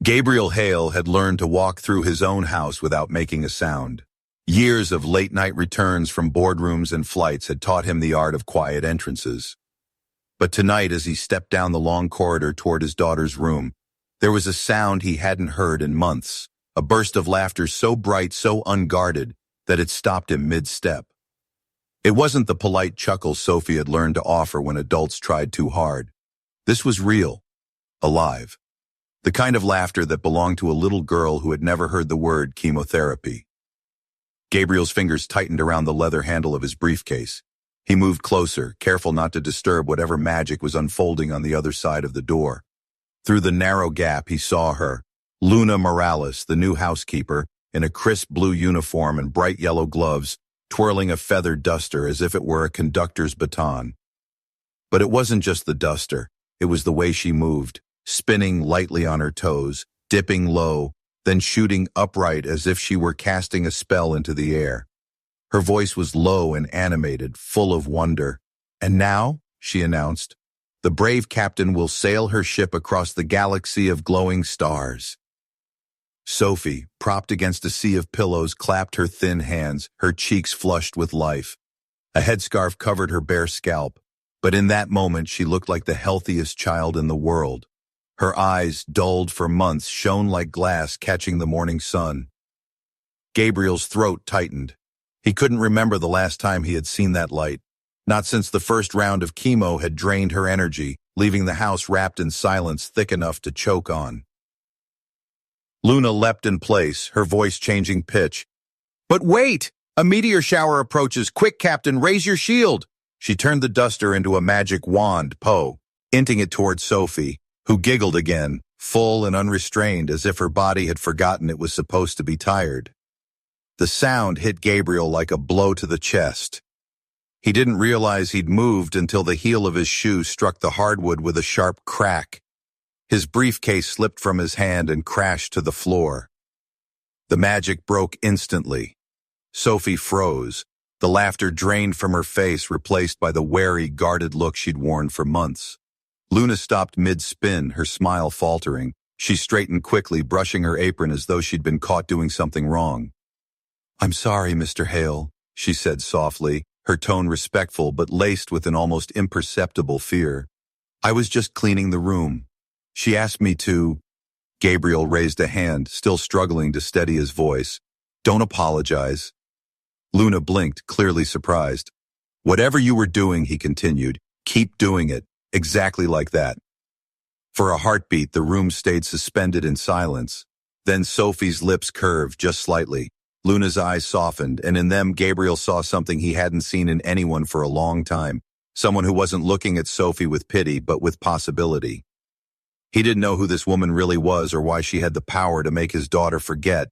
Gabriel Hale had learned to walk through his own house without making a sound. Years of late-night returns from boardrooms and flights had taught him the art of quiet entrances. But tonight, as he stepped down the long corridor toward his daughter's room, there was a sound he hadn't heard in months, a burst of laughter so bright, so unguarded, that it stopped him mid-step. It wasn't the polite chuckle Sophie had learned to offer when adults tried too hard. This was real, alive. The kind of laughter that belonged to a little girl who had never heard the word chemotherapy. Gabriel's fingers tightened around the leather handle of his briefcase. He moved closer, careful not to disturb whatever magic was unfolding on the other side of the door. Through the narrow gap, he saw her, Luna Morales, the new housekeeper, in a crisp blue uniform and bright yellow gloves, twirling a feathered duster as if it were a conductor's baton. But it wasn't just the duster, it was the way she moved, spinning lightly on her toes, dipping low, then shooting upright as if she were casting a spell into the air. Her voice was low and animated, full of wonder. "And now," she announced, "the brave captain will sail her ship across the galaxy of glowing stars." Sophie, propped against a sea of pillows, clapped her thin hands, her cheeks flushed with life. A headscarf covered her bare scalp, but in that moment she looked like the healthiest child in the world. Her eyes, dulled for months, shone like glass catching the morning sun. Gabriel's throat tightened. He couldn't remember the last time he had seen that light, not since the first round of chemo had drained her energy, leaving the house wrapped in silence thick enough to choke on. Luna leapt in place, her voice changing pitch. "But wait! A meteor shower approaches! Quick, Captain, raise your shield!" She turned the duster into a magic wand, hinting it toward Sophie, who giggled again, full and unrestrained, as if her body had forgotten it was supposed to be tired. The sound hit Gabriel like a blow to the chest. He didn't realize he'd moved until the heel of his shoe struck the hardwood with a sharp crack. His briefcase slipped from his hand and crashed to the floor. The magic broke instantly. Sophie froze, the laughter drained from her face, replaced by the wary, guarded look she'd worn for months. Luna stopped mid-spin, her smile faltering. She straightened quickly, brushing her apron as though she'd been caught doing something wrong. "I'm sorry, Mr. Hale," she said softly, her tone respectful but laced with an almost imperceptible fear. "I was just cleaning the room. She asked me to—" Gabriel raised a hand, still struggling to steady his voice. "Don't apologize." Luna blinked, clearly surprised. "Whatever you were doing," he continued, "keep doing it, exactly like that." For a heartbeat, the room stayed suspended in silence. Then Sophie's lips curved just slightly. Luna's eyes softened, and in them Gabriel saw something he hadn't seen in anyone for a long time, someone who wasn't looking at Sophie with pity, but with possibility. He didn't know who this woman really was or why she had the power to make his daughter forget,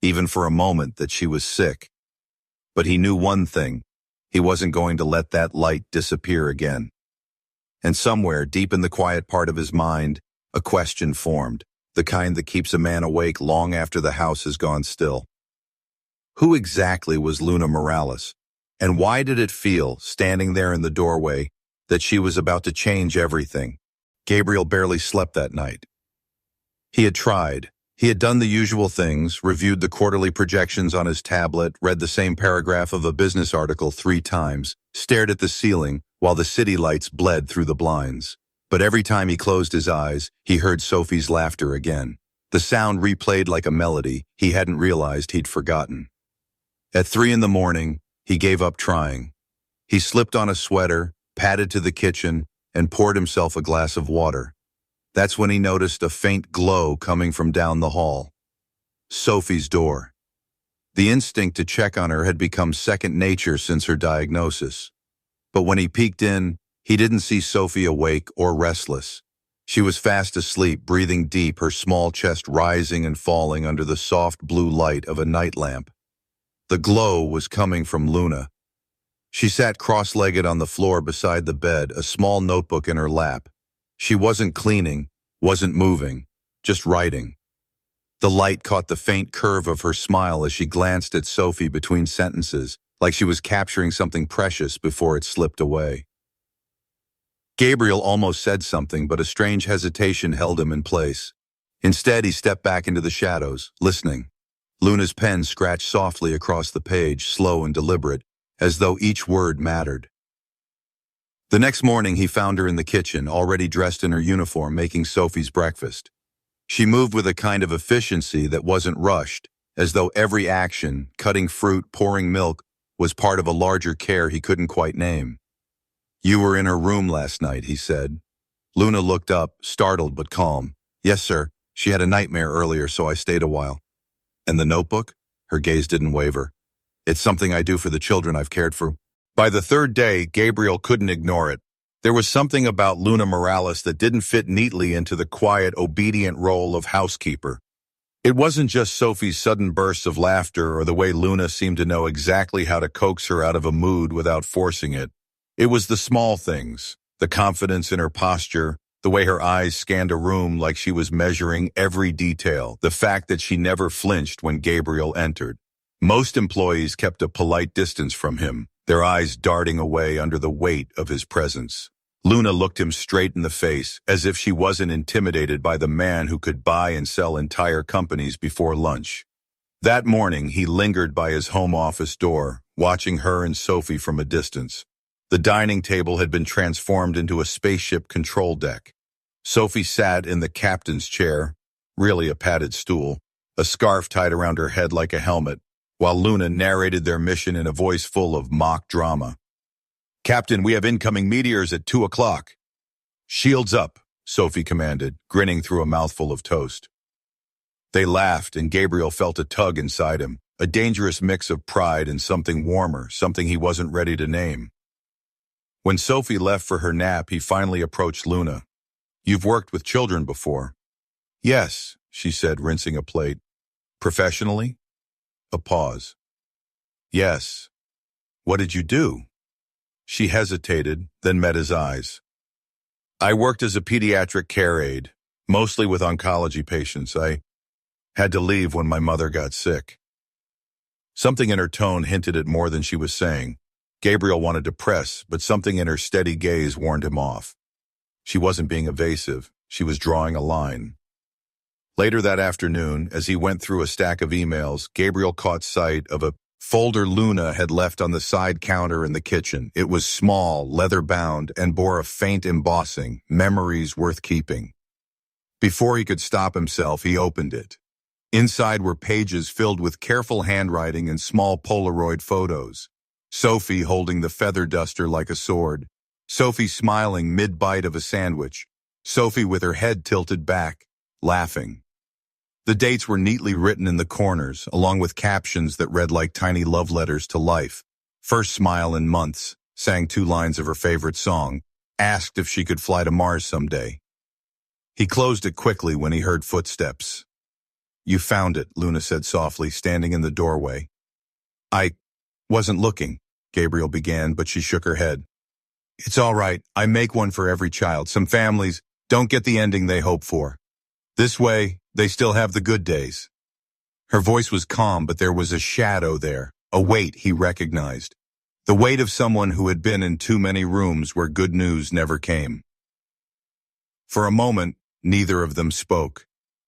even for a moment, that she was sick. But he knew one thing: he wasn't going to let that light disappear again. And somewhere, deep in the quiet part of his mind, a question formed, the kind that keeps a man awake long after the house has gone still. Who exactly was Luna Morales? And why did it feel, standing there in the doorway, that she was about to change everything? Gabriel barely slept that night. He had tried. He had done the usual things, reviewed the quarterly projections on his tablet, read the same paragraph of a business article 3 times, stared at the ceiling while the city lights bled through the blinds. But every time he closed his eyes, he heard Sophie's laughter again. The sound replayed like a melody he hadn't realized he'd forgotten. At 3 in the morning, he gave up trying. He slipped on a sweater, padded to the kitchen, and poured himself a glass of water. That's when he noticed a faint glow coming from down the hall. Sophie's door. The instinct to check on her had become second nature since her diagnosis. But when he peeked in, he didn't see Sophie awake or restless. She was fast asleep, breathing deep, her small chest rising and falling under the soft blue light of a night lamp. The glow was coming from Luna. She sat cross-legged on the floor beside the bed, a small notebook in her lap. She wasn't cleaning, wasn't moving, just writing. The light caught the faint curve of her smile as she glanced at Sophie between sentences, like she was capturing something precious before it slipped away. Gabriel almost said something, but a strange hesitation held him in place. Instead, he stepped back into the shadows, listening. Luna's pen scratched softly across the page, slow and deliberate, as though each word mattered. The next morning, he found her in the kitchen, already dressed in her uniform, making Sophie's breakfast. She moved with a kind of efficiency that wasn't rushed, as though every action, cutting fruit, pouring milk, was part of a larger care he couldn't quite name. "You were in her room last night," he said. Luna looked up, startled but calm. "Yes, sir. She had a nightmare earlier, so I stayed a while." "And the notebook?" Her gaze didn't waver. "It's something I do for the children I've cared for." By the third day, Gabriel couldn't ignore it. There was something about Luna Morales that didn't fit neatly into the quiet, obedient role of housekeeper. It wasn't just Sophie's sudden bursts of laughter or the way Luna seemed to know exactly how to coax her out of a mood without forcing it. It was the small things, the confidence in her posture, the way her eyes scanned a room like she was measuring every detail, the fact that she never flinched when Gabriel entered. Most employees kept a polite distance from him, their eyes darting away under the weight of his presence. Luna looked him straight in the face, as if she wasn't intimidated by the man who could buy and sell entire companies before lunch. That morning, he lingered by his home office door, watching her and Sophie from a distance. The dining table had been transformed into a spaceship control deck. Sophie sat in the captain's chair, really a padded stool, a scarf tied around her head like a helmet, while Luna narrated their mission in a voice full of mock drama. "Captain, we have incoming meteors at 2 o'clock. "Shields up," Sophie commanded, grinning through a mouthful of toast. They laughed, and Gabriel felt a tug inside him, a dangerous mix of pride and something warmer, something he wasn't ready to name. When Sophie left for her nap, he finally approached Luna. "You've worked with children before." "Yes," she said, rinsing a plate. "Professionally?" A pause. "Yes." "What did you do?" She hesitated, then met his eyes. "I worked as a pediatric care aide, mostly with oncology patients. I had to leave when my mother got sick." Something in her tone hinted at more than she was saying. Gabriel wanted to press, but something in her steady gaze warned him off. She wasn't being evasive. She was drawing a line. Later that afternoon, as he went through a stack of emails, Gabriel caught sight of a folder Luna had left on the side counter in the kitchen. It was small, leather-bound, and bore a faint embossing, "Memories worth keeping." Before he could stop himself, he opened it. Inside were pages filled with careful handwriting and small Polaroid photos. Sophie holding the feather duster like a sword. Sophie smiling mid-bite of a sandwich. Sophie with her head tilted back, laughing. The dates were neatly written in the corners, along with captions that read like tiny love letters to life. First smile in months, sang 2 lines of her favorite song, asked if she could fly to Mars someday. He closed it quickly when he heard footsteps. "You found it," Luna said softly, standing in the doorway. "I wasn't looking," Gabriel began, but she shook her head. "It's all right. I make one for every child. Some families don't get the ending they hope for. This way, they still have the good days." Her voice was calm, but there was a shadow there, a weight he recognized. The weight of someone who had been in too many rooms where good news never came. For a moment, neither of them spoke,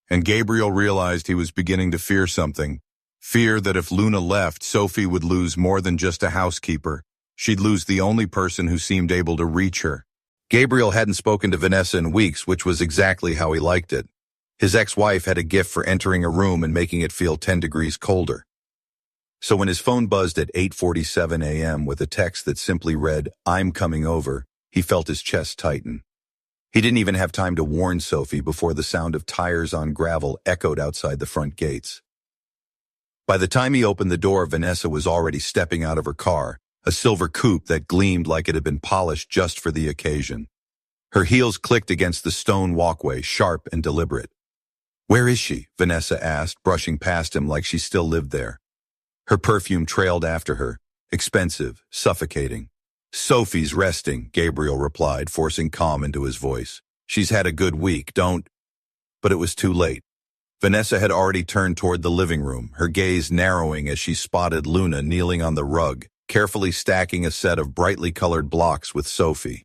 and Gabriel realized he was beginning to fear something. Fear that if Luna left, Sophie would lose more than just a housekeeper. She'd lose the only person who seemed able to reach her. Gabriel hadn't spoken to Vanessa in weeks, which was exactly how he liked it. His ex-wife had a gift for entering a room and making it feel 10 degrees colder. So when his phone buzzed at 8:47 a.m. with a text that simply read, "I'm coming over," he felt his chest tighten. He didn't even have time to warn Sophie before the sound of tires on gravel echoed outside the front gates. By the time he opened the door, Vanessa was already stepping out of her car, a silver coupe that gleamed like it had been polished just for the occasion. Her heels clicked against the stone walkway, sharp and deliberate. "Where is she?" Vanessa asked, brushing past him like she still lived there. Her perfume trailed after her, expensive, suffocating. "Sophie's resting," Gabriel replied, forcing calm into his voice. "She's had a good week, don't—" But it was too late. Vanessa had already turned toward the living room, her gaze narrowing as she spotted Luna kneeling on the rug, carefully stacking a set of brightly colored blocks with Sophie.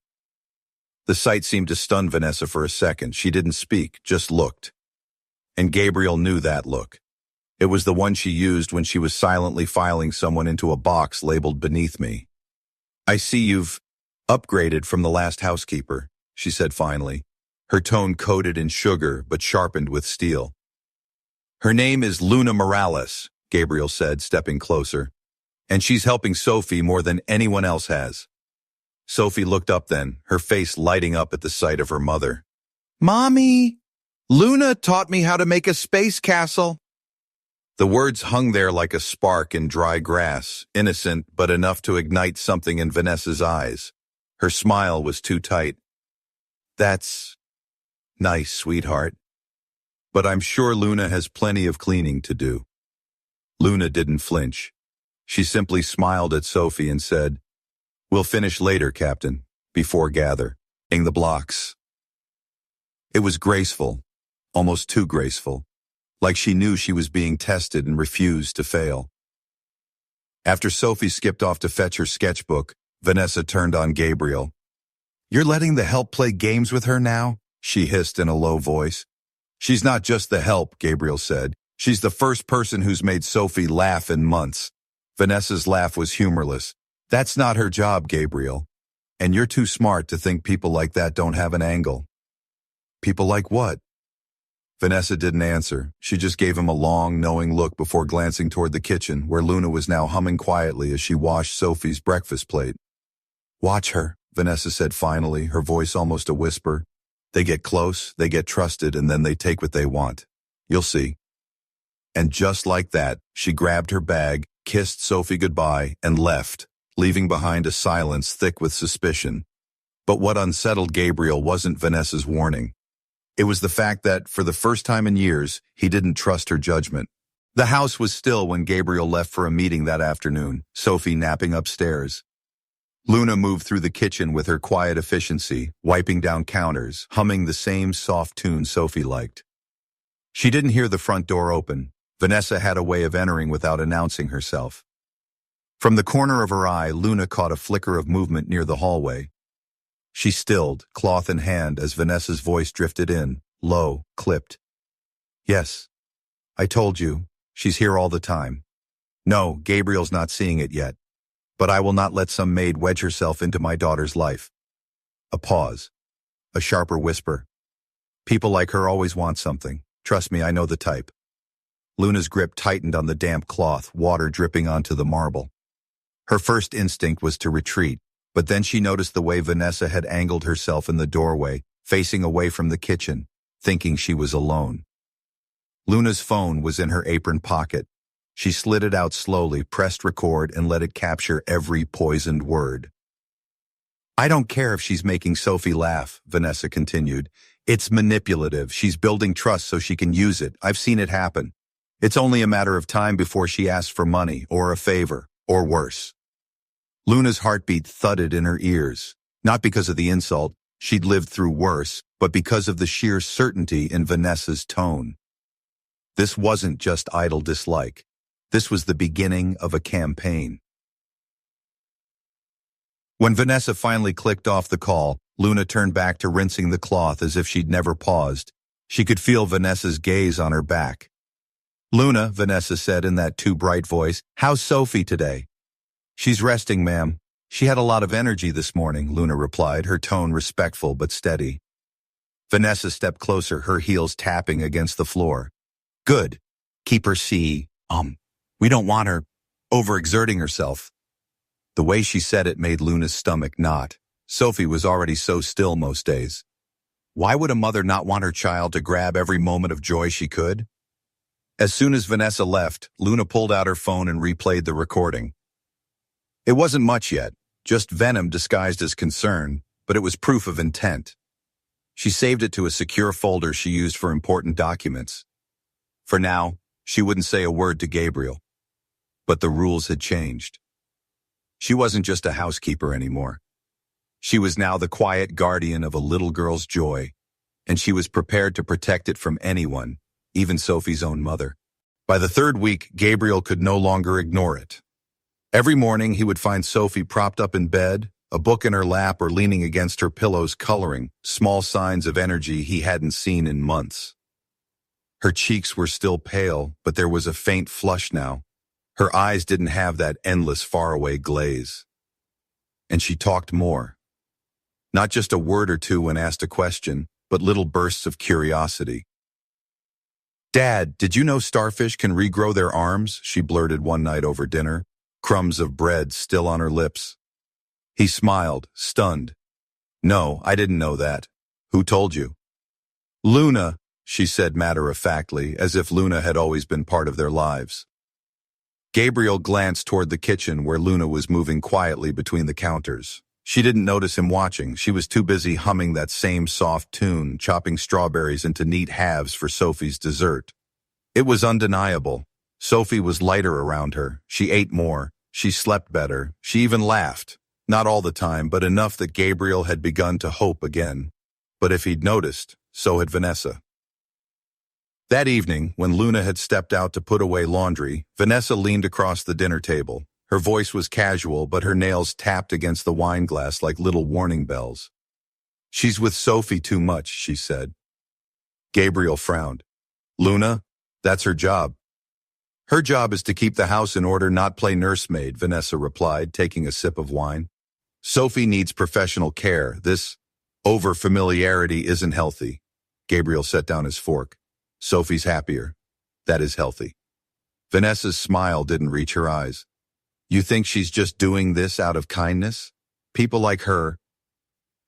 The sight seemed to stun Vanessa for a second. She didn't speak, just looked. and Gabriel knew that look. It was the one she used when she was silently filing someone into a box labeled beneath me. "I see you've upgraded from the last housekeeper," she said finally, her tone coated in sugar but sharpened with steel. "Her name is Luna Morales," Gabriel said, stepping closer, "and she's helping Sophie more than anyone else has." Sophie looked up then, her face lighting up at the sight of her mother. "Mommy! Luna taught me how to make a space castle." The words hung there like a spark in dry grass, innocent but enough to ignite something in Vanessa's eyes. Her smile was too tight. "That's nice, sweetheart. But I'm sure Luna has plenty of cleaning to do." Luna didn't flinch. She simply smiled at Sophie and said, "We'll finish later, Captain, before gathering the blocks." It was graceful, almost too graceful, like she knew she was being tested and refused to fail. After Sophie skipped off to fetch her sketchbook, Vanessa turned on Gabriel. "You're letting the help play games with her now?" she hissed in a low voice. "She's not just the help," Gabriel said. "She's the first person who's made Sophie laugh in months." Vanessa's laugh was humorless. "That's not her job, Gabriel. And you're too smart to think people like that don't have an angle." "People like what?" Vanessa didn't answer. She just gave him a long, knowing look before glancing toward the kitchen, where Luna was now humming quietly as she washed Sophie's breakfast plate. "Watch her," Vanessa said finally, her voice almost a whisper. "They get close, they get trusted, and then they take what they want. You'll see." And just like that, she grabbed her bag, kissed Sophie goodbye, and left, leaving behind a silence thick with suspicion. But what unsettled Gabriel wasn't Vanessa's warning. It was the fact that, for the first time in years, he didn't trust her judgment. The house was still when Gabriel left for a meeting that afternoon, Sophie napping upstairs. Luna moved through the kitchen with her quiet efficiency, wiping down counters, humming the same soft tune Sophie liked. She didn't hear the front door open. Vanessa had a way of entering without announcing herself. From the corner of her eye, Luna caught a flicker of movement near the hallway. She stilled, cloth in hand, as Vanessa's voice drifted in, low, clipped. "Yes, I told you, she's here all the time. No, Gabriel's not seeing it yet. But I will not let some maid wedge herself into my daughter's life." A pause. A sharper whisper. "People like her always want something. Trust me, I know the type." Luna's grip tightened on the damp cloth, water dripping onto the marble. Her first instinct was to retreat, but then she noticed the way Vanessa had angled herself in the doorway, facing away from the kitchen, thinking she was alone. Luna's phone was in her apron pocket. She slid it out slowly, pressed record, and let it capture every poisoned word. "I don't care if she's making Sophie laugh," Vanessa continued. "It's manipulative. She's building trust so she can use it. I've seen it happen. It's only a matter of time before she asks for money, or a favor, or worse." Luna's heartbeat thudded in her ears, not because of the insult, she'd lived through worse, but because of the sheer certainty in Vanessa's tone. This wasn't just idle dislike. This was the beginning of a campaign. When Vanessa finally clicked off the call, Luna turned back to rinsing the cloth as if she'd never paused. She could feel Vanessa's gaze on her back. "Luna," Vanessa said in that too bright voice, "how's Sophie today?" "She's resting, ma'am. She had a lot of energy this morning," Luna replied, her tone respectful but steady. Vanessa stepped closer, her heels tapping against the floor. "Good. Keep her we don't want her overexerting herself." The way she said it made Luna's stomach knot. Sophie was already so still most days. Why would a mother not want her child to grab every moment of joy she could? As soon as Vanessa left, Luna pulled out her phone and replayed the recording. It wasn't much yet, just venom disguised as concern, but it was proof of intent. She saved it to a secure folder she used for important documents. For now, she wouldn't say a word to Gabriel. But the rules had changed. She wasn't just a housekeeper anymore. She was now the quiet guardian of a little girl's joy, and she was prepared to protect it from anyone, even Sophie's own mother. By the third week, Gabriel could no longer ignore it. Every morning, he would find Sophie propped up in bed, a book in her lap or leaning against her pillows coloring, small signs of energy he hadn't seen in months. Her cheeks were still pale, but there was a faint flush now. Her eyes didn't have that endless faraway glaze. And she talked more. Not just a word or two when asked a question, but little bursts of curiosity. "Dad, did you know starfish can regrow their arms?" she blurted one night over dinner, crumbs of bread still on her lips. He smiled, stunned. "No, I didn't know that. Who told you?" "Luna," she said matter-of-factly, as if Luna had always been part of their lives. Gabriel glanced toward the kitchen where Luna was moving quietly between the counters. She didn't notice him watching. She was too busy humming that same soft tune, chopping strawberries into neat halves for Sophie's dessert. It was undeniable. Sophie was lighter around her. She ate more. She slept better. She even laughed. Not all the time, but enough that Gabriel had begun to hope again. But if he'd noticed, so had Vanessa. That evening, when Luna had stepped out to put away laundry, Vanessa leaned across the dinner table. Her voice was casual, but her nails tapped against the wine glass like little warning bells. "She's with Sophie too much," she said. Gabriel frowned. "Luna, that's her job." "Her job is to keep the house in order, not play nursemaid," Vanessa replied, taking a sip of wine. "Sophie needs professional care. This over-familiarity isn't healthy." Gabriel set down his fork. "Sophie's happier. That is healthy." Vanessa's smile didn't reach her eyes. "You think she's just doing this out of kindness? People like her—"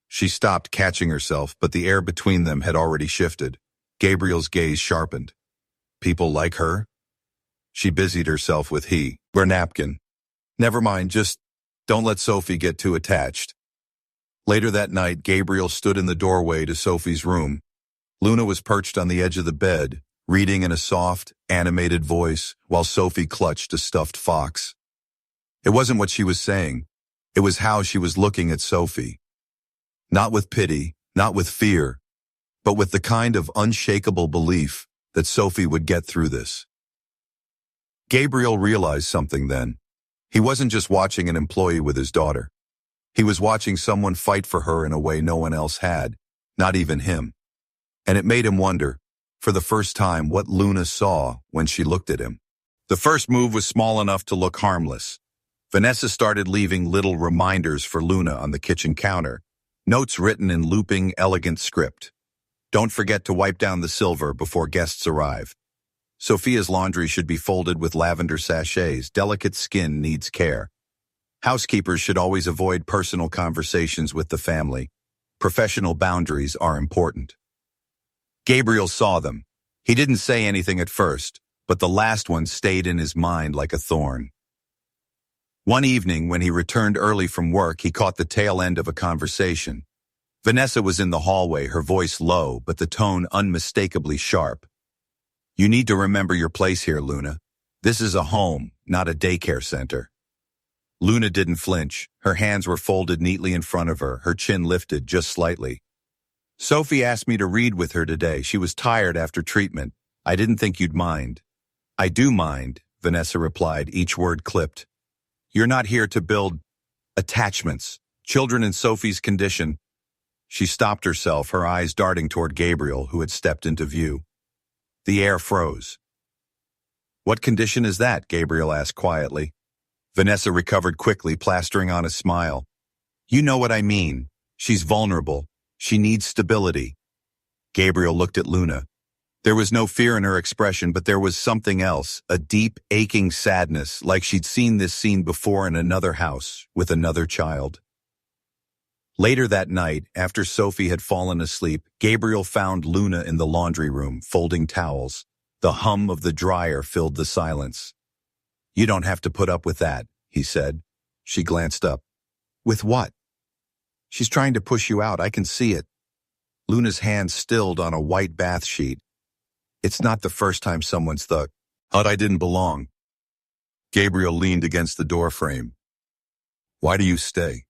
She stopped, catching herself, but the air between them had already shifted. Gabriel's gaze sharpened. "People like her?" She busied herself with her napkin. "Never mind, just don't let Sophie get too attached." Later that night, Gabriel stood in the doorway to Sophie's room. Luna was perched on the edge of the bed, reading in a soft, animated voice, while Sophie clutched a stuffed fox. It wasn't what she was saying. It was how she was looking at Sophie. Not with pity, not with fear, but with the kind of unshakable belief that Sophie would get through this. Gabriel realized something then. He wasn't just watching an employee with his daughter. He was watching someone fight for her in a way no one else had, not even him. And it made him wonder, for the first time, what Luna saw when she looked at him. The first move was small enough to look harmless. Vanessa started leaving little reminders for Luna on the kitchen counter, notes written in looping, elegant script. "Don't forget to wipe down the silver before guests arrive. Sophia's laundry should be folded with lavender sachets. Delicate skin needs care. Housekeepers should always avoid personal conversations with the family. Professional boundaries are important." Gabriel saw them. He didn't say anything at first, but the last one stayed in his mind like a thorn. One evening, when he returned early from work, he caught the tail end of a conversation. Vanessa was in the hallway, her voice low, but the tone unmistakably sharp. "You need to remember your place here, Luna. This is a home, not a daycare center." Luna didn't flinch. Her hands were folded neatly in front of her, her chin lifted just slightly. "Sophie asked me to read with her today. She was tired after treatment. I didn't think you'd mind." "I do mind," Vanessa replied, each word clipped. "You're not here to build attachments. Children in Sophie's condition." She stopped herself, her eyes darting toward Gabriel, who had stepped into view. The air froze. "What condition is that?" Gabriel asked quietly. Vanessa recovered quickly, plastering on a smile. "You know what I mean. She's vulnerable. She needs stability." Gabriel looked at Luna. There was no fear in her expression, but there was something else, a deep, aching sadness, like she'd seen this scene before in another house, with another child. Later that night, after Sophie had fallen asleep, Gabriel found Luna in the laundry room, folding towels. The hum of the dryer filled the silence. "You don't have to put up with that," he said. She glanced up. "With what?" "She's trying to push you out, I can see it." Luna's hand stilled on a white bath sheet. "It's not the first time someone's thought I didn't belong." Gabriel leaned against the doorframe. "Why do you stay?"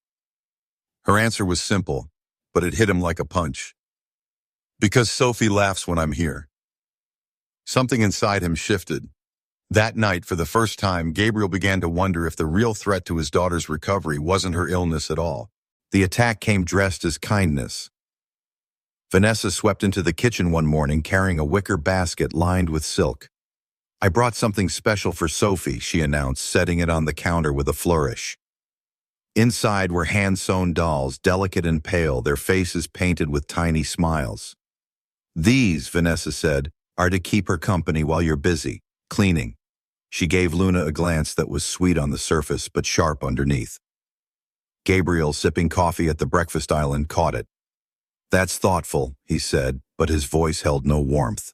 Her answer was simple, but it hit him like a punch. "Because Sophie laughs when I'm here." Something inside him shifted. That night, for the first time, Gabriel began to wonder if the real threat to his daughter's recovery wasn't her illness at all. The attack came dressed as kindness. Vanessa swept into the kitchen one morning carrying a wicker basket lined with silk. "I brought something special for Sophie," she announced, setting it on the counter with a flourish. Inside were hand-sewn dolls, delicate and pale, their faces painted with tiny smiles. "These," Vanessa said, "are to keep her company while you're busy, cleaning." She gave Luna a glance that was sweet on the surface but sharp underneath. Gabriel, sipping coffee at the breakfast island, caught it. "That's thoughtful," he said, but his voice held no warmth.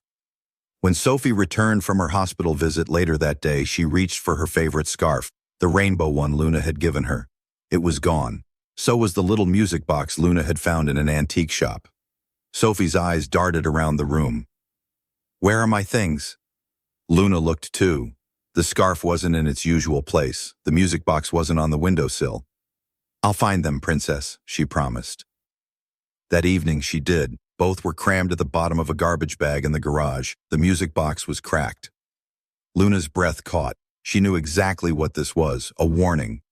When Sophie returned from her hospital visit later that day, she reached for her favorite scarf, the rainbow one Luna had given her. It was gone. So was the little music box Luna had found in an antique shop. Sophie's eyes darted around the room. "Where are my things?" Luna looked too. The scarf wasn't in its usual place. The music box wasn't on the windowsill. "I'll find them, Princess," she promised. That evening she did. Both were crammed at the bottom of a garbage bag in the garage. The music box was cracked. Luna's breath caught. She knew exactly what this was, a warning.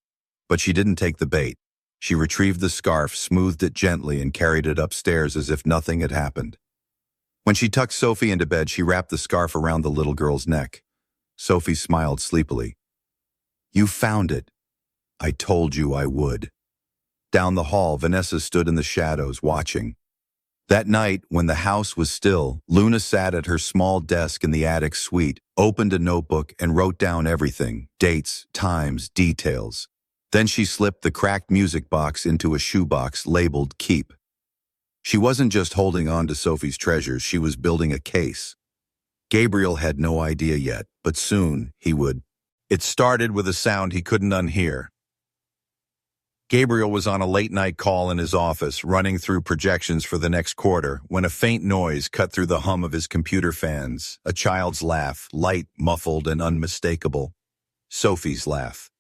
But she didn't take the bait. She retrieved the scarf, smoothed it gently, and carried it upstairs as if nothing had happened. When she tucked Sophie into bed, she wrapped the scarf around the little girl's neck. Sophie smiled sleepily. "You found it. I told you I would." Down the hall, Vanessa stood in the shadows, watching. That night, when the house was still, Luna sat at her small desk in the attic suite, opened a notebook, and wrote down everything: dates, times, details. Then she slipped the cracked music box into a shoebox labeled Keep. She wasn't just holding on to Sophie's treasures, she was building a case. Gabriel had no idea yet, but soon he would. It started with a sound he couldn't unhear. Gabriel was on a late-night call in his office, running through projections for the next quarter, when a faint noise cut through the hum of his computer fans. A child's laugh, light, muffled, and unmistakable. Sophie's laugh.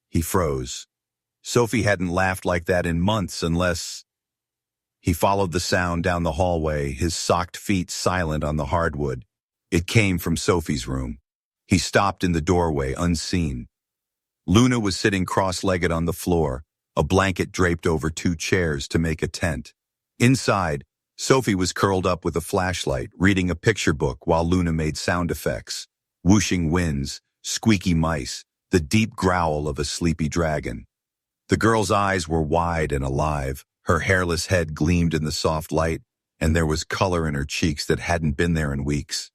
He froze. Sophie hadn't laughed like that in months, unless... He followed the sound down the hallway, his socked feet silent on the hardwood. It came from Sophie's room. He stopped in the doorway, unseen. Luna was sitting cross-legged on the floor, a blanket draped over two chairs to make a tent. Inside, Sophie was curled up with a flashlight, reading a picture book while Luna made sound effects. Whooshing winds, squeaky mice, the deep growl of a sleepy dragon. The girl's eyes were wide and alive. Her hairless head gleamed in the soft light, and there was color in her cheeks that hadn't been there in weeks.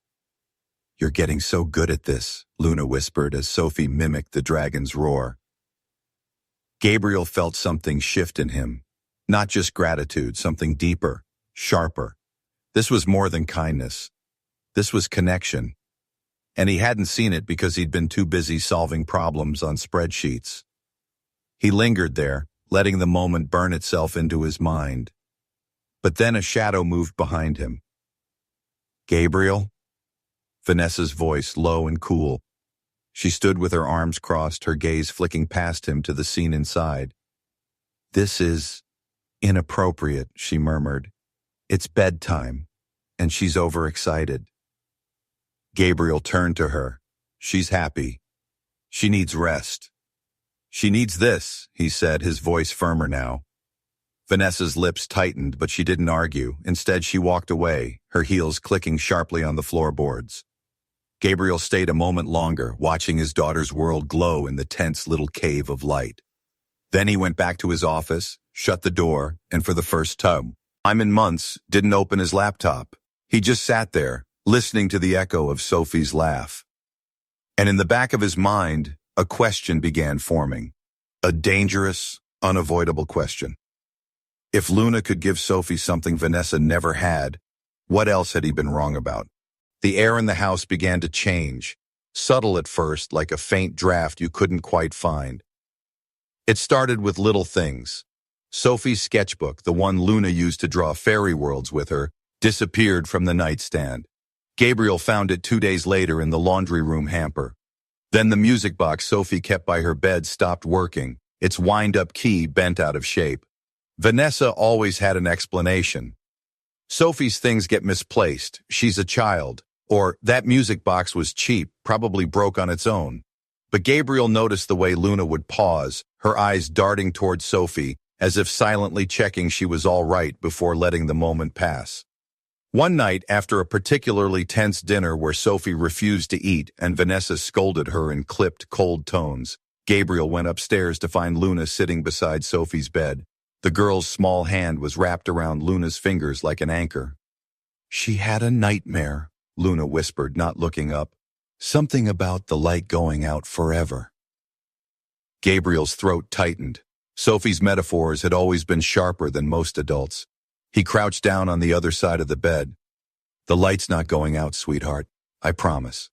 "You're getting so good at this," Luna whispered as Sophie mimicked the dragon's roar. Gabriel felt something shift in him. Not just gratitude, something deeper, sharper. This was more than kindness. This was connection. And he hadn't seen it because he'd been too busy solving problems on spreadsheets. He lingered there, letting the moment burn itself into his mind. But then a shadow moved behind him. "Gabriel?" Vanessa's voice, low and cool. She stood with her arms crossed, her gaze flicking past him to the scene inside. "This is inappropriate," she murmured. "It's bedtime, and she's overexcited." Gabriel turned to her. "She's happy. She needs rest." "She needs this," he said, his voice firmer now. Vanessa's lips tightened, but she didn't argue. Instead, she walked away, her heels clicking sharply on the floorboards. Gabriel stayed a moment longer, watching his daughter's world glow in the tense little cave of light. Then he went back to his office, shut the door, and for the first time in months, didn't open his laptop. He just sat there, listening to the echo of Sophie's laugh. And in the back of his mind, a question began forming. A dangerous, unavoidable question. If Luna could give Sophie something Vanessa never had, what else had he been wrong about? The air in the house began to change, subtle at first, like a faint draft you couldn't quite find. It started with little things. Sophie's sketchbook, the one Luna used to draw fairy worlds with her, disappeared from the nightstand. Gabriel found it 2 days later in the laundry room hamper. Then the music box Sophie kept by her bed stopped working, its wind-up key bent out of shape. Vanessa always had an explanation. "Sophie's things get misplaced. She's a child." Or, "That music box was cheap, probably broke on its own." But Gabriel noticed the way Luna would pause, her eyes darting toward Sophie, as if silently checking she was all right before letting the moment pass. One night, after a particularly tense dinner where Sophie refused to eat and Vanessa scolded her in clipped, cold tones, Gabriel went upstairs to find Luna sitting beside Sophie's bed. The girl's small hand was wrapped around Luna's fingers like an anchor. "She had a nightmare," Luna whispered, not looking up. "Something about the light going out forever." Gabriel's throat tightened. Sophie's metaphors had always been sharper than most adults. He crouched down on the other side of the bed. "The light's not going out, sweetheart. I promise."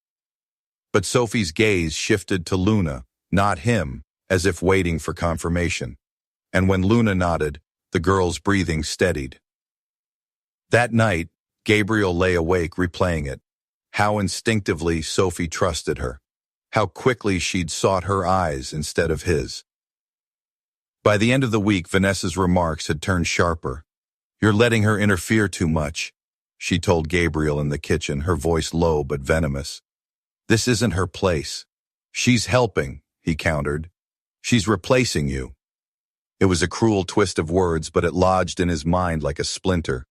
But Sophie's gaze shifted to Luna, not him, as if waiting for confirmation. And when Luna nodded, the girl's breathing steadied. That night, Gabriel lay awake replaying it. How instinctively Sophie trusted her. How quickly she'd sought her eyes instead of his. By the end of the week, Vanessa's remarks had turned sharper. "You're letting her interfere too much," she told Gabriel in the kitchen, her voice low but venomous. "This isn't her place." "She's helping," he countered. "She's replacing you." It was a cruel twist of words, but it lodged in his mind like a splinter.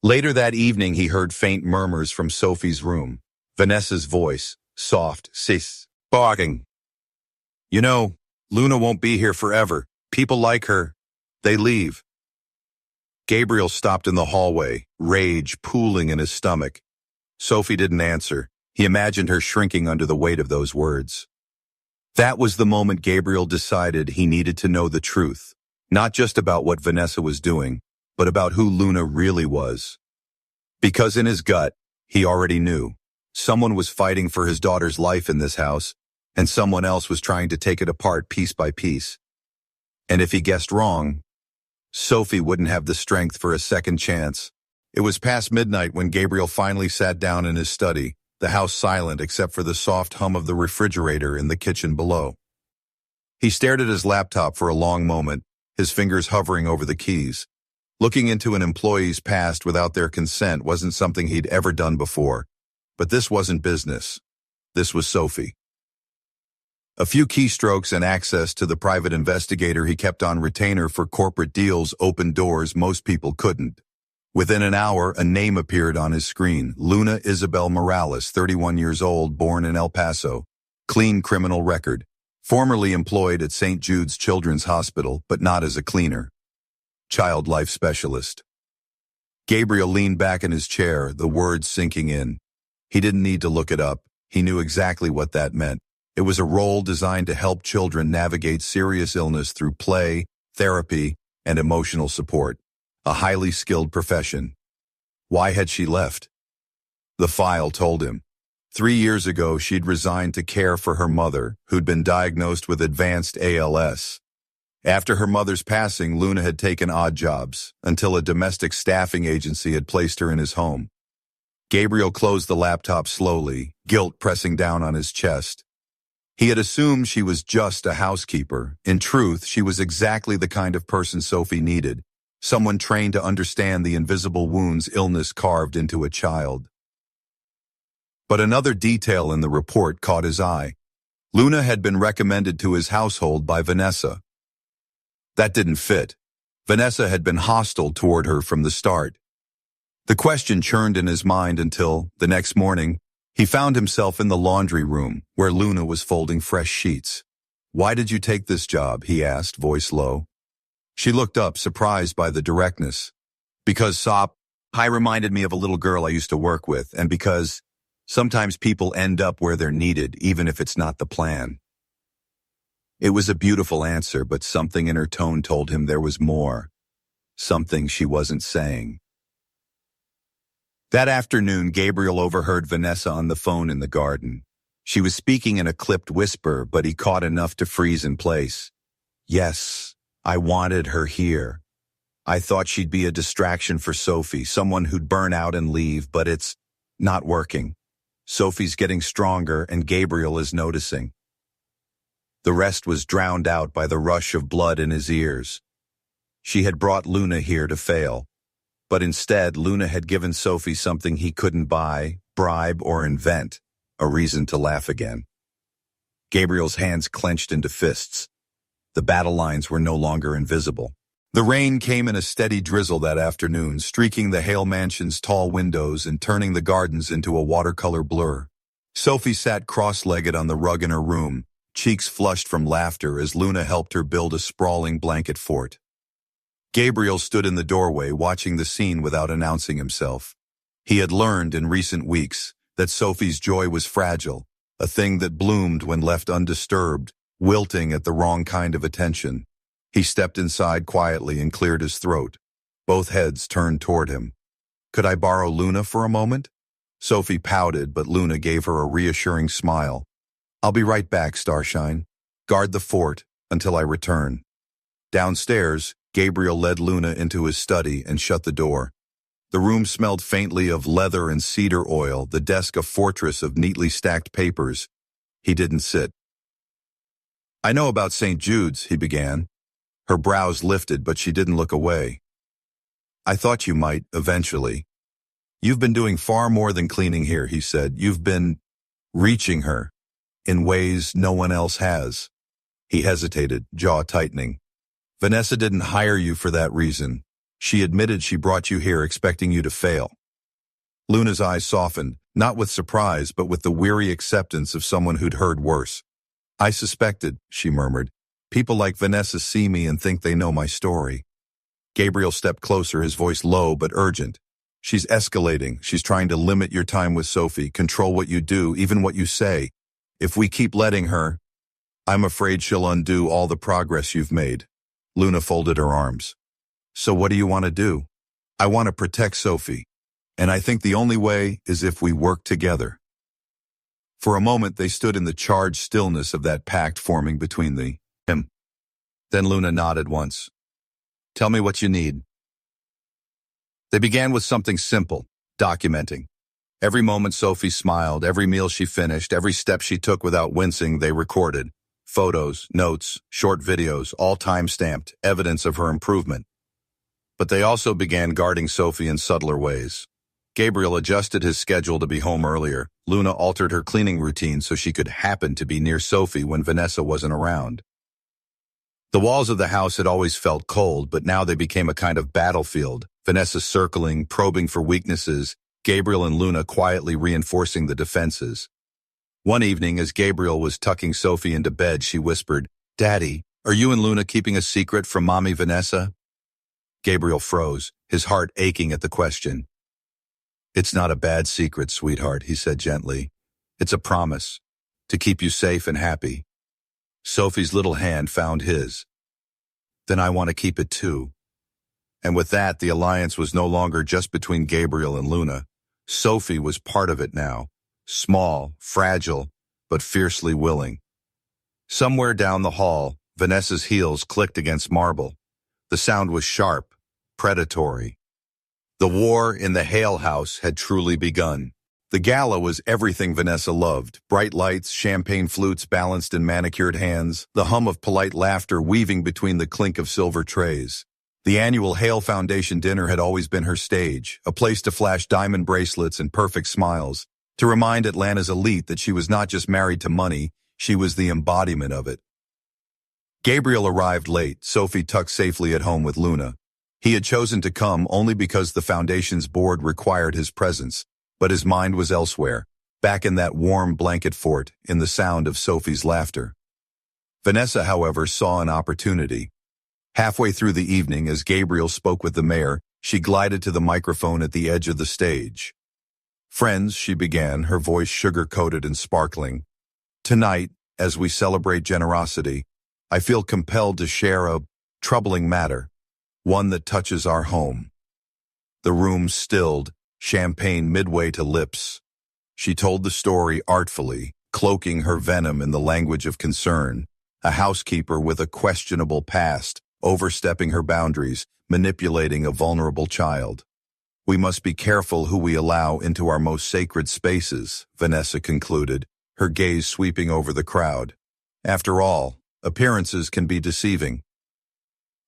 Later that evening, he heard faint murmurs from Sophie's room. Vanessa's voice, soft, barking. "You know, Luna won't be here forever. People like her. They leave." Gabriel stopped in the hallway, rage pooling in his stomach. Sophie didn't answer. He imagined her shrinking under the weight of those words. That was the moment Gabriel decided he needed to know the truth, not just about what Vanessa was doing, but about who Luna really was. Because in his gut, he already knew. Someone was fighting for his daughter's life in this house, and someone else was trying to take it apart piece by piece. And if he guessed wrong, Sophie wouldn't have the strength for a second chance. It was past midnight when Gabriel finally sat down in his study, the house silent except for the soft hum of the refrigerator in the kitchen below. He stared at his laptop for a long moment, his fingers hovering over the keys. Looking into an employee's past without their consent wasn't something he'd ever done before. But this wasn't business. This was Sophie. A few keystrokes and access to the private investigator he kept on retainer for corporate deals opened doors most people couldn't. Within an hour, a name appeared on his screen. Luna Isabel Morales, 31 years old, born in El Paso. Clean criminal record. Formerly employed at St. Jude's Children's Hospital, but not as a cleaner. Child life specialist. Gabriel leaned back in his chair, the words sinking in. He didn't need to look it up. He knew exactly what that meant. It was a role designed to help children navigate serious illness through play, therapy, and emotional support. A highly skilled profession. Why had she left? The file told him. 3 years ago, she'd resigned to care for her mother, who'd been diagnosed with advanced ALS. After her mother's passing, Luna had taken odd jobs, until a domestic staffing agency had placed her in his home. Gabriel closed the laptop slowly, guilt pressing down on his chest. He had assumed she was just a housekeeper. In truth, she was exactly the kind of person Sophie needed. Someone trained to understand the invisible wounds illness carved into a child. But another detail in the report caught his eye. Luna had been recommended to his household by Vanessa. That didn't fit. Vanessa had been hostile toward her from the start. The question churned in his mind until, the next morning, he found himself in the laundry room, where Luna was folding fresh sheets. "Why did you take this job?" he asked, voice low. She looked up, surprised by the directness. "Because I reminded me of a little girl I used to work with, and because sometimes people end up where they're needed, even if it's not the plan." It was a beautiful answer, but something in her tone told him there was more. Something she wasn't saying. That afternoon, Gabriel overheard Vanessa on the phone in the garden. She was speaking in a clipped whisper, but he caught enough to freeze in place. "Yes, I wanted her here. I thought she'd be a distraction for Sophie, someone who'd burn out and leave, but it's not working. Sophie's getting stronger, and Gabriel is noticing." The rest was drowned out by the rush of blood in his ears. She had brought Luna here to fail. But instead, Luna had given Sophie something he couldn't buy, bribe, or invent, a reason to laugh again. Gabriel's hands clenched into fists. The battle lines were no longer invisible. The rain came in a steady drizzle that afternoon, streaking the Hale mansion's tall windows and turning the gardens into a watercolor blur. Sophie sat cross-legged on the rug in her room, cheeks flushed from laughter as Luna helped her build a sprawling blanket fort. Gabriel stood in the doorway watching the scene without announcing himself. He had learned in recent weeks that Sophie's joy was fragile, a thing that bloomed when left undisturbed, wilting at the wrong kind of attention. He stepped inside quietly and cleared his throat. Both heads turned toward him. "Could I borrow Luna for a moment?" Sophie pouted, but Luna gave her a reassuring smile. "I'll be right back, Starshine. Guard the fort until I return." Downstairs, Gabriel led Luna into his study and shut the door. The room smelled faintly of leather and cedar oil, the desk a fortress of neatly stacked papers. He didn't sit. "I know about St. Jude's," he began. Her brows lifted, but she didn't look away. "I thought you might, eventually. You've been doing far more than cleaning here," he said. "You've been reaching her in ways no one else has." He hesitated, jaw tightening. "Vanessa didn't hire you for that reason. She admitted she brought you here expecting you to fail." Luna's eyes softened, not with surprise, but with the weary acceptance of someone who'd heard worse. "I suspected," she murmured. "People like Vanessa see me and think they know my story." Gabriel stepped closer, his voice low but urgent. "She's escalating. She's trying to limit your time with Sophie, control what you do, even what you say. If we keep letting her, I'm afraid she'll undo all the progress you've made." Luna folded her arms. "So what do you want to do?" "I want to protect Sophie, and I think the only way is if we work together." For a moment they stood in the charged stillness of that pact forming between him. Then Luna nodded once. "Tell me what you need." They began with something simple, documenting. Every moment Sophie smiled, every meal she finished, every step she took without wincing, they recorded. Photos, notes, short videos, all time-stamped, evidence of her improvement. But they also began guarding Sophie in subtler ways. Gabriel adjusted his schedule to be home earlier. Luna altered her cleaning routine so she could happen to be near Sophie when Vanessa wasn't around. The walls of the house had always felt cold, but now they became a kind of battlefield. Vanessa circling, probing for weaknesses, Gabriel and Luna quietly reinforcing the defenses. One evening, as Gabriel was tucking Sophie into bed, she whispered, "Daddy, are you and Luna keeping a secret from Mommy Vanessa?" Gabriel froze, his heart aching at the question. "It's not a bad secret, sweetheart," he said gently. "It's a promise, to keep you safe and happy." Sophie's little hand found his. "Then I want to keep it too." And with that, the alliance was no longer just between Gabriel and Luna. Sophie was part of it now, small, fragile, but fiercely willing. Somewhere down the hall, Vanessa's heels clicked against marble. The sound was sharp, predatory. The war in the Hale house had truly begun. The gala was everything Vanessa loved. Bright lights, champagne flutes balanced in manicured hands, the hum of polite laughter weaving between the clink of silver trays. The annual Hale Foundation dinner had always been her stage, a place to flash diamond bracelets and perfect smiles, to remind Atlanta's elite that she was not just married to money, she was the embodiment of it. Gabriel arrived late, Sophie tucked safely at home with Luna. He had chosen to come only because the Foundation's board required his presence, but his mind was elsewhere, back in that warm blanket fort, in the sound of Sophie's laughter. Vanessa, however, saw an opportunity. Halfway through the evening, as Gabriel spoke with the mayor, she glided to the microphone at the edge of the stage. "Friends," she began, her voice sugar-coated and sparkling. "Tonight, as we celebrate generosity, I feel compelled to share a troubling matter, one that touches our home." The room stilled, champagne midway to lips. She told the story artfully, cloaking her venom in the language of concern. A housekeeper with a questionable past, overstepping her boundaries, manipulating a vulnerable child. "We must be careful who we allow into our most sacred spaces," Vanessa concluded, her gaze sweeping over the crowd. "After all, appearances can be deceiving."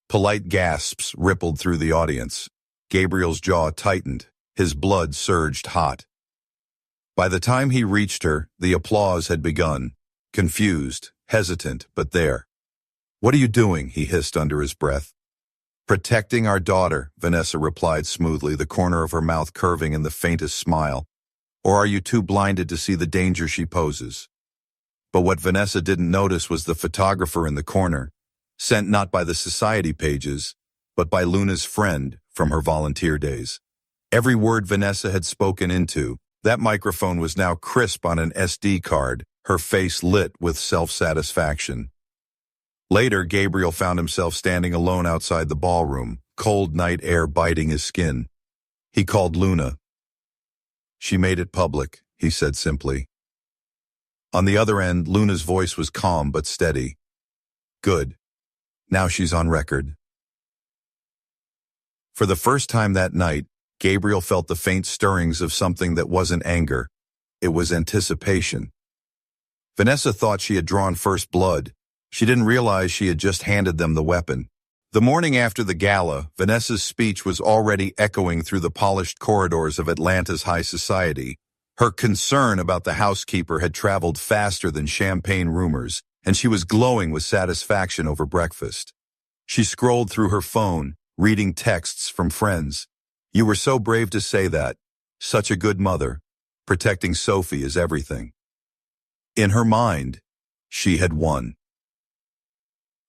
Polite gasps rippled through the audience. Gabriel's jaw tightened, his blood surged hot. By the time he reached her, the applause had begun, confused, hesitant, but there. "What are you doing?" he hissed under his breath. "Protecting our daughter," Vanessa replied smoothly, the corner of her mouth curving in the faintest smile. "Or are you too blinded to see the danger she poses?" But what Vanessa didn't notice was the photographer in the corner, sent not by the society pages, but by Luna's friend from her volunteer days. Every word Vanessa had spoken into, that microphone was now crisp on an SD card, her face lit with self-satisfaction. Later, Gabriel found himself standing alone outside the ballroom, cold night air biting his skin. He called Luna. "She made it public," he said simply. On the other end, Luna's voice was calm but steady. "Good. Now she's on record." For the first time that night, Gabriel felt the faint stirrings of something that wasn't anger. It was anticipation. Vanessa thought she had drawn first blood. She didn't realize she had just handed them the weapon. The morning after the gala, Vanessa's speech was already echoing through the polished corridors of Atlanta's high society. Her concern about the housekeeper had traveled faster than champagne rumors, and she was glowing with satisfaction over breakfast. She scrolled through her phone, reading texts from friends. "You were so brave to say that. Such a good mother. Protecting Sophie is everything." In her mind, she had won.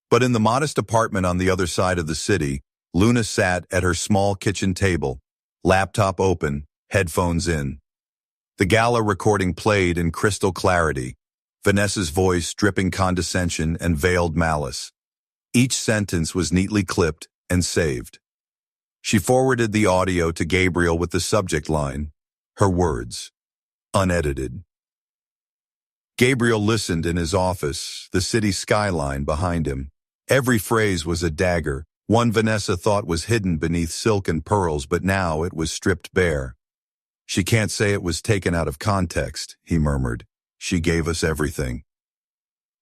But in the modest apartment on the other side of the city, Luna sat at her small kitchen table, laptop open, headphones in. The gala recording played in crystal clarity, Vanessa's voice dripping condescension and veiled malice. Each sentence was neatly clipped and saved. She forwarded the audio to Gabriel with the subject line, her words, unedited. Gabriel listened in his office, the city skyline behind him. Every phrase was a dagger, one Vanessa thought was hidden beneath silk and pearls, but now it was stripped bare. "She can't say it was taken out of context," he murmured. "She gave us everything."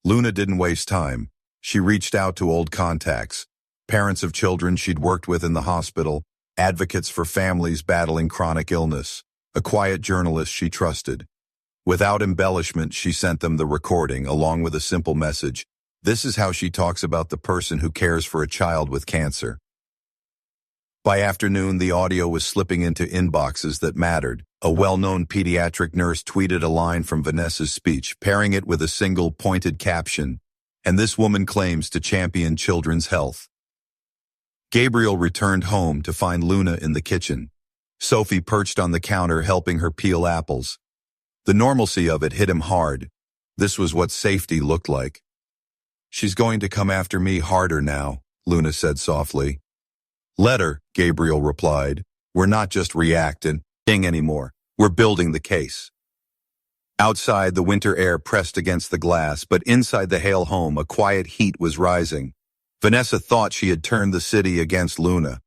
Luna didn't waste time. She reached out to old contacts, parents of children she'd worked with in the hospital, advocates for families battling chronic illness, a quiet journalist she trusted. Without embellishment, she sent them the recording, along with a simple message. This is how she talks about the person who cares for a child with cancer. By afternoon, the audio was slipping into inboxes that mattered. A well-known pediatric nurse tweeted a line from Vanessa's speech, pairing it with a single pointed caption, "And this woman claims to champion children's health." Gabriel returned home to find Luna in the kitchen. Sophie perched on the counter helping her peel apples. The normalcy of it hit him hard. This was what safety looked like. "She's going to come after me harder now," Luna said softly. "Let her," Gabriel replied. "We're not just reacting anymore. We're building the case." Outside, the winter air pressed against the glass, but inside the Hale home, a quiet heat was rising. Vanessa thought she had turned the city against Luna.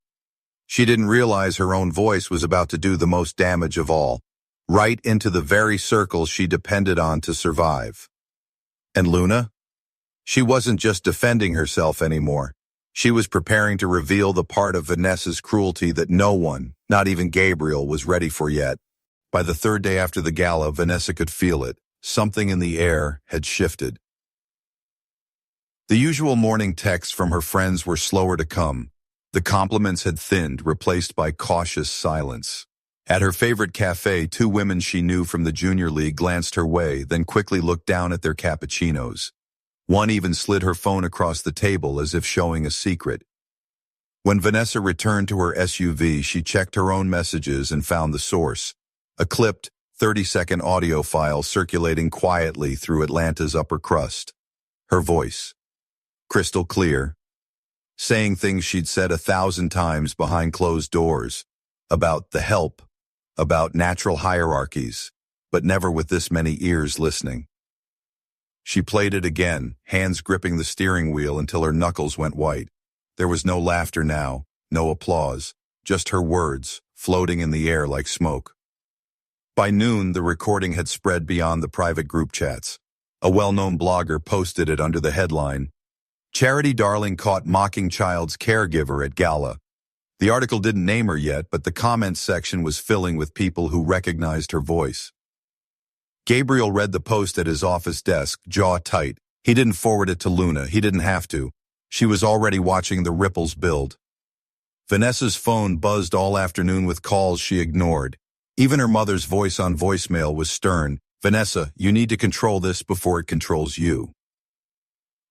She didn't realize her own voice was about to do the most damage of all, right into the very circle she depended on to survive. And Luna? She wasn't just defending herself anymore. She was preparing to reveal the part of Vanessa's cruelty that no one, not even Gabriel, was ready for yet. By the third day after the gala, Vanessa could feel it. Something in the air had shifted. The usual morning texts from her friends were slower to come. The compliments had thinned, replaced by cautious silence. At her favorite cafe, two women she knew from the junior league glanced her way, then quickly looked down at their cappuccinos. One even slid her phone across the table as if showing a secret. When Vanessa returned to her SUV, she checked her own messages and found the source. A clipped, 30-second audio file circulating quietly through Atlanta's upper crust. Her voice. Crystal clear. Saying things she'd said 1,000 times behind closed doors. About the help. About natural hierarchies. But never with this many ears listening. She played it again, hands gripping the steering wheel until her knuckles went white. There was no laughter now, no applause, just her words, floating in the air like smoke. By noon, the recording had spread beyond the private group chats. A well-known blogger posted it under the headline, "Charity Darling Caught Mocking Child's Caregiver at Gala." The article didn't name her yet, but the comments section was filling with people who recognized her voice. Gabriel read the post at his office desk, jaw tight. He didn't forward it to Luna. He didn't have to. She was already watching the ripples build. Vanessa's phone buzzed all afternoon with calls she ignored. Even her mother's voice on voicemail was stern. "Vanessa, you need to control this before it controls you."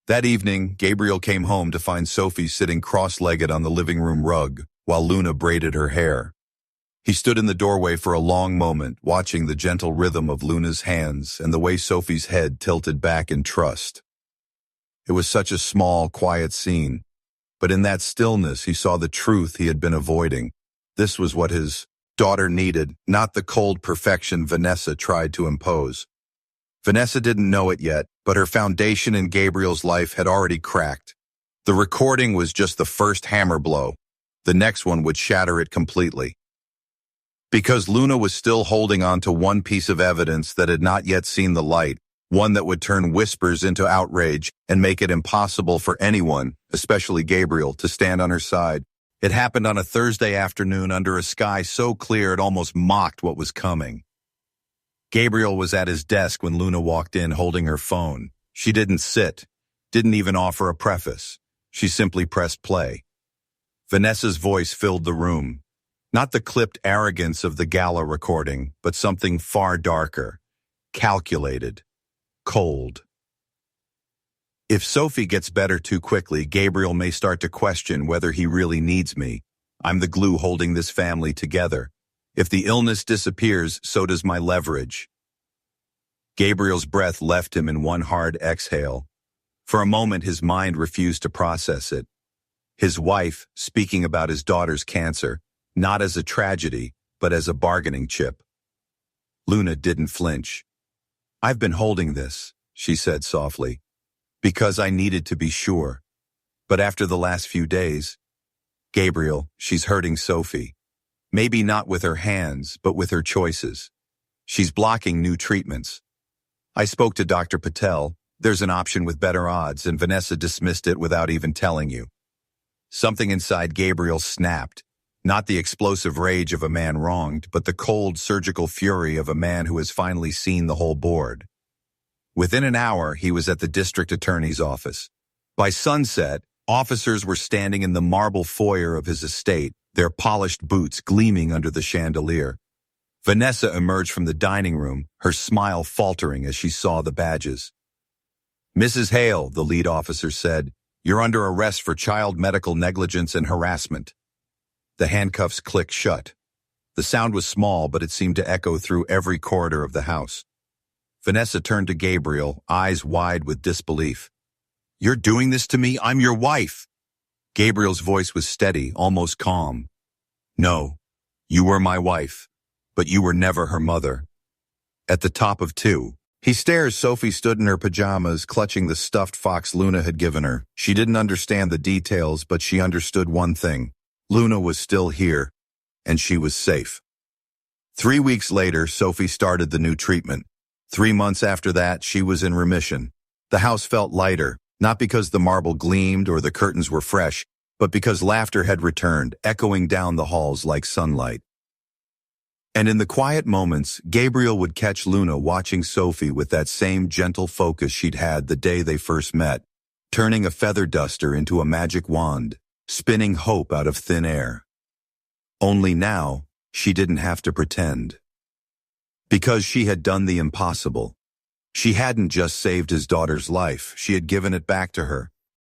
That evening, Gabriel came home to find Sophie sitting cross-legged on the living room rug, while Luna braided her hair. He stood in the doorway for a long moment, watching the gentle rhythm of Luna's hands and the way Sophie's head tilted back in trust. It was such a small, quiet scene, but in that stillness he saw the truth he had been avoiding. This was what his daughter needed, not the cold perfection Vanessa tried to impose. Vanessa didn't know it yet, but her foundation in Gabriel's life had already cracked. The recording was just the first hammer blow. The next one would shatter it completely. Because Luna was still holding on to one piece of evidence that had not yet seen the light, one that would turn whispers into outrage and make it impossible for anyone, especially Gabriel, to stand on her side. It happened on a Thursday afternoon under a sky so clear it almost mocked what was coming. Gabriel was at his desk when Luna walked in holding her phone. She didn't sit, didn't even offer a preface. She simply pressed play. Vanessa's voice filled the room. Not the clipped arrogance of the gala recording, but something far darker, calculated, cold. If Sophie gets better too quickly, Gabriel may start to question whether he really needs me. I'm the glue holding this family together. If the illness disappears, so does my leverage. Gabriel's breath left him in one hard exhale. For a moment, his mind refused to process it. His wife, speaking about his daughter's cancer, not as a tragedy, but as a bargaining chip. Luna didn't flinch. "I've been holding this," she said softly, "because I needed to be sure. But after the last few days, Gabriel, she's hurting Sophie. Maybe not with her hands, but with her choices. She's blocking new treatments. I spoke to Dr. Patel. There's an option with better odds, and Vanessa dismissed it without even telling you." Something inside Gabriel snapped. Not the explosive rage of a man wronged, but the cold, surgical fury of a man who has finally seen the whole board. Within an hour, he was at the district attorney's office. By sunset, officers were standing in the marble foyer of his estate, their polished boots gleaming under the chandelier. Vanessa emerged from the dining room, her smile faltering as she saw the badges. "Mrs. Hale," the lead officer said, "you're under arrest for child medical negligence and harassment." The handcuffs clicked shut. The sound was small, but it seemed to echo through every corridor of the house. Vanessa turned to Gabriel, eyes wide with disbelief. "You're doing this to me? I'm your wife." Gabriel's voice was steady, almost calm. "No, you were my wife, but you were never her mother." At the top of two, he stares. Sophie stood in her pajamas, clutching the stuffed fox Luna had given her. She didn't understand the details, but she understood one thing. Luna was still here, and she was safe. 3 weeks later, Sophie started the new treatment. 3 months after that, she was in remission. The house felt lighter, not because the marble gleamed or the curtains were fresh, but because laughter had returned, echoing down the halls like sunlight. And in the quiet moments, Gabriel would catch Luna watching Sophie with that same gentle focus she'd had the day they first met, turning a feather duster into a magic wand, spinning hope out of thin air. Only now, she didn't have to pretend. Because she had done the impossible. She hadn't just saved his daughter's life, she had given it back to her.